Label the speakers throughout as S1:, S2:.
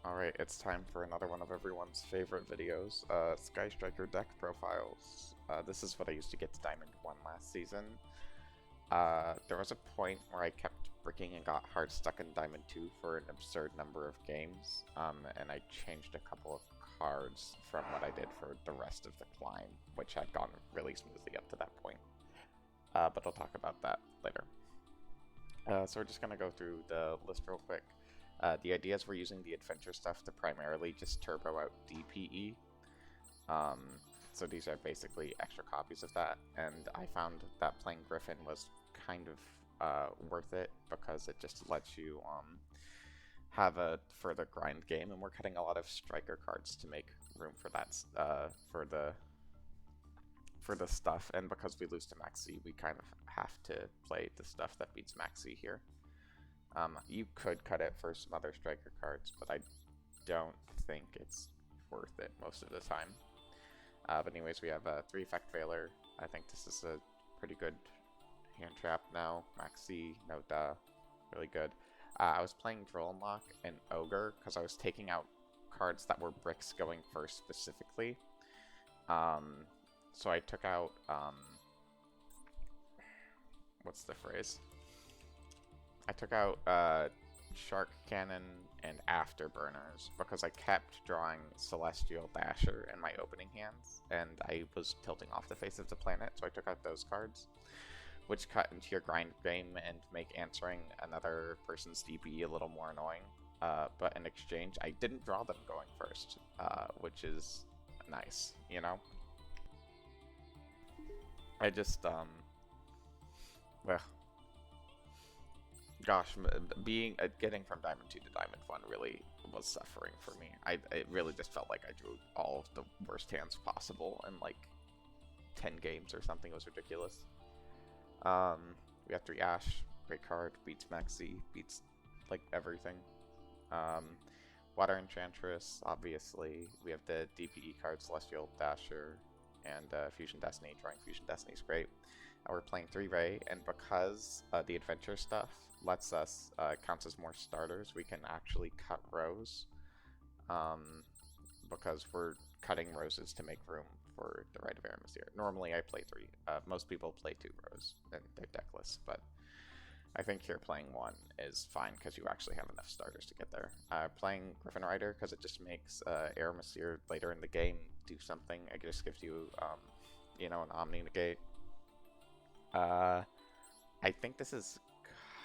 S1: Alright, it's time for another one of everyone's favorite videos, Sky Striker deck profiles. This is what I used to get to Diamond 1 last season. There was a point where I kept bricking and got hard stuck in Diamond 2 for an absurd number of games, and I changed a couple of cards from what I did for the rest of the climb, which had gone really smoothly up to that point. But I'll talk about that later. So we're just going to go through the list real quick. The idea is we're using the adventure stuff to primarily just turbo out DPE. So these are basically extra copies of that, and I found that playing Griffin was kind of worth it because it just lets you have a further grind game, and we're cutting a lot of striker cards to make room for that for the stuff, and because we lose to Maxi, we kind of have to play the stuff that beats Maxi here. You could cut it for some other striker cards, but I don't think it's worth it most of the time. But anyways, we have a 3 effect Veiler. I think this is a pretty good hand trap now. Maxi, no duh, really good. I was playing Drill Unlock and Ogre because I was taking out cards that were bricks going first specifically. So I took out, what's the phrase? I took out Shark Cannon and Afterburners because I kept drawing Celestial Dasher in my opening hands, and I was tilting off the face of the planet, so I took out those cards, which cut into your grind game and make answering another person's DPE a little more annoying. But in exchange, I didn't draw them going first, which is nice, you know? I just, well, gosh, getting from Diamond 2 to Diamond 1 really was suffering for me. It really just felt like I drew all of the worst hands possible in like 10 games or something. It was ridiculous. We have 3 Ash, great card, beats Maxi, beats like everything. Water Enchantress, obviously. We have the DPE card, Celestial Dasher, and Fusion Destiny. Drawing Fusion Destiny is great. We're playing 3 Ray, and because the adventure stuff lets us, counts as more starters, we can actually cut rows, because we're cutting roses to make room for the Rite of Aramesir. Normally I play 3, most people play 2 rows in their deck list, but I think here playing 1 is fine because you actually have enough starters to get there. Playing Griffin Rider because it just makes Aramesir later in the game do something. It just gives you, you know, an Omni Negate. I think this is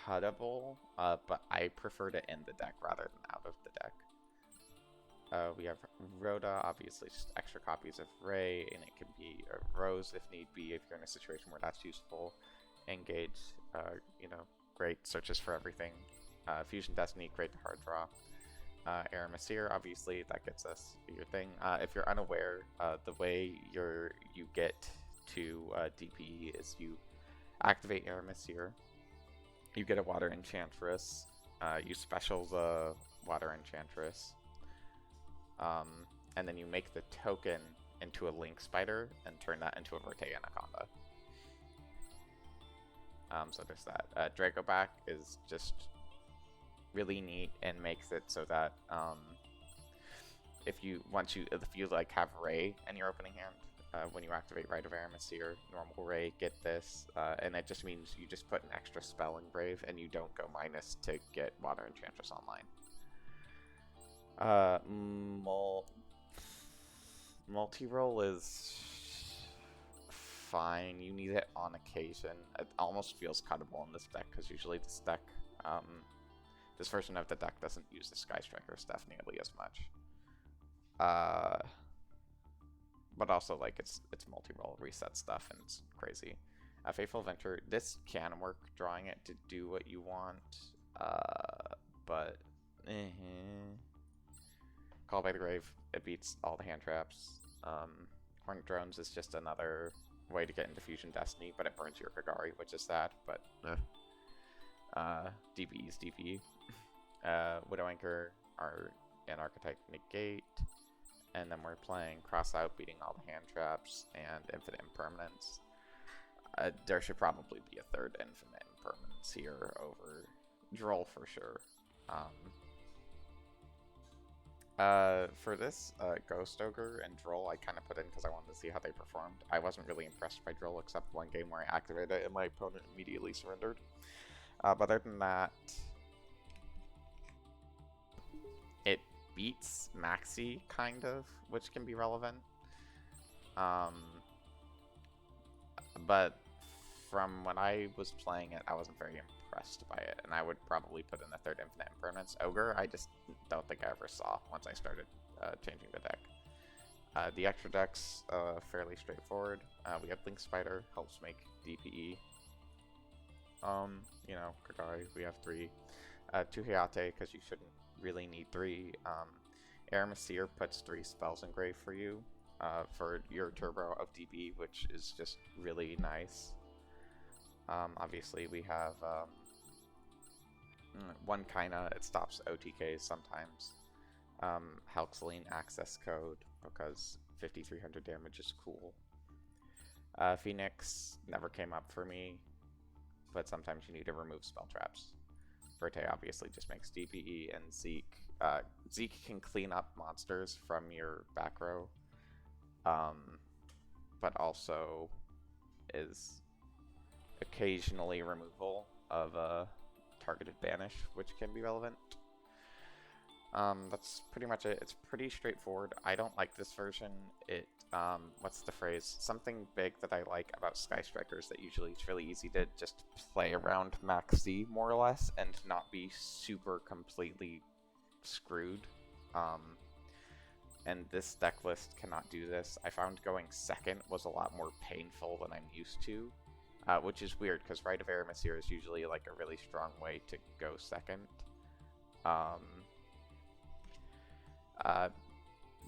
S1: cuttable, but I prefer to end the deck rather than out of the deck. We have Rhoda, obviously just extra copies of Ray, and it can be a Rose if need be, if you're in a situation where that's useful. Engage, you know, great, searches for everything. Fusion Destiny, great to hard draw. Aramesir, obviously, that gets us your thing. If you're unaware, the way you get to DPE is you activate Aramesir, you get a Water Enchantress, you special the Water Enchantress, and then you make the token into a Link Spider and turn that into a Verte Anaconda. So there's that. Dracoback is just really neat and makes it so that if you like have Ray in your opening hand, when you activate Rite of Aramesir, normal Ray, get this, and it just means you just put an extra spell in Brave and you don't go minus to get Water Enchantress online. Multi-roll is fine. You need it on occasion. It almost feels cuttable in this deck because usually this deck, this version of the deck doesn't use the Sky Striker stuff nearly as much. But also, like, it's multi-roll reset stuff and it's crazy. Faithful Venture, this can work drawing it to do what you want, but Call by the Grave, it beats all the hand traps. Hornet Drones is just another way to get into Fusion Destiny, but it burns your Kagari, which is sad, but DPE is DPE. Widow Anchor are an Archetype Negate, and then we're playing Cross Out, beating all the hand traps, and Infinite Impermanence. There should probably be a 3rd Infinite Impermanence here over Droll for sure. For this, Ghost Ogre and Droll, I kind of put in because I wanted to see how they performed. I wasn't really impressed by Droll except one game where I activated it and my opponent immediately surrendered. But other than that, it beats Maxi, kind of, which can be relevant. But from when I was playing it, I wasn't very impressed by it, and I would probably put in a third Infinite Impermanence. Ogre, I just don't think I ever saw once I started changing the deck. The extra decks, fairly straightforward. We have Link Spider, helps make DPE. You know, Kagai, we have 3. 2 Hayate, because you shouldn't really need 3. Aramesir puts 3 spells in grave for you, for your turbo of DP, which is just really nice. Obviously, we have 1 Kaina, it stops OTKs sometimes. Halxeline access code, because 5300 damage is cool. Phoenix never came up for me, but sometimes you need to remove spell traps. Verte obviously just makes DPE, and Zeke. Zeke can clean up monsters from your back row, but also is occasionally removal of a targeted banish, which can be relevant. That's pretty much it. It's pretty straightforward. I don't like this version. It, what's the phrase? Something big that I like about Sky Strikers that usually it's really easy to just play around Max D, more or less, and not be super completely screwed. And this deck list cannot do this. I found going second was a lot more painful than I'm used to, which is weird, because Rite of Aramesir is usually like a really strong way to go second.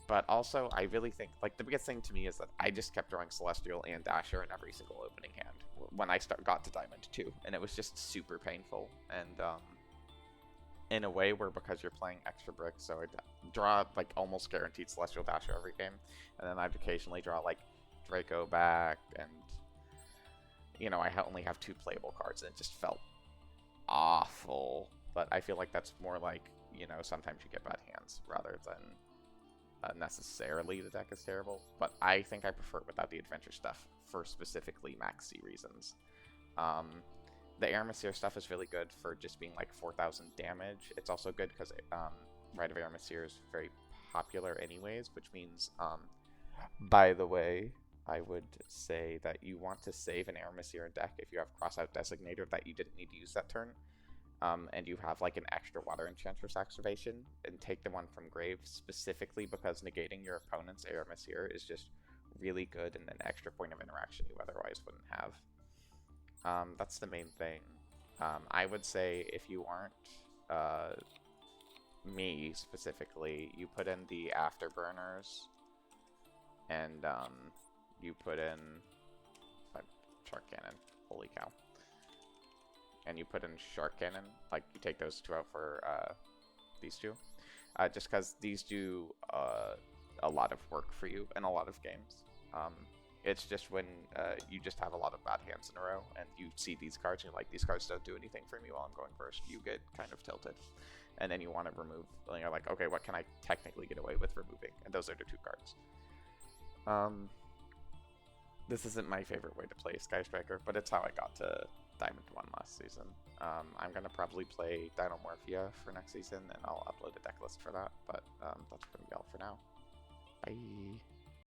S1: But also, I really think, like, the biggest thing to me is that I just kept drawing Celestial and Dasher in every single opening hand when I got to Diamond 2, and it was just super painful, and, in a way where, because you're playing extra bricks, so I draw, like, almost guaranteed Celestial Dasher every game, and then I'd occasionally draw, like, dracoback, and, you know, I only have 2 playable cards, and it just felt awful, but I feel like that's more like, you know, sometimes you get bad hands, rather than necessarily the deck is terrible, but I think I prefer it without the adventure stuff for specifically maxi reasons. The Aramesir stuff is really good for just being like 4,000 damage. It's also good because Rite of Aramesir is very popular anyways, which means, by the way, I would say that you want to save an Aramesir deck if you have Crossout Designator that you didn't need to use that turn. And you have like an extra Water Enchantress activation, and take the one from grave specifically because negating your opponent's Aramesir is just really good and an extra point of interaction you otherwise wouldn't have. That's the main thing. I would say if you aren't me specifically, you put in the Afterburners, and you put in Shark Cannon. Holy cow. And you put in Shark Cannon, like you take those 2 out for these 2, just because these do a lot of work for you in a lot of games. It's just when you just have a lot of bad hands in a row, and you see these cards, and you're like, these cards don't do anything for me while I'm going first, you get kind of tilted. And then you want to remove, and you're like, okay, what can I technically get away with removing? And those are the 2 cards. This isn't my favorite way to play Sky Striker, but it's how I got to Diamond 1 last season. I'm going to probably play Dinomorphia for next season, and I'll upload a deck list for that, but that's going to be all for now. Bye!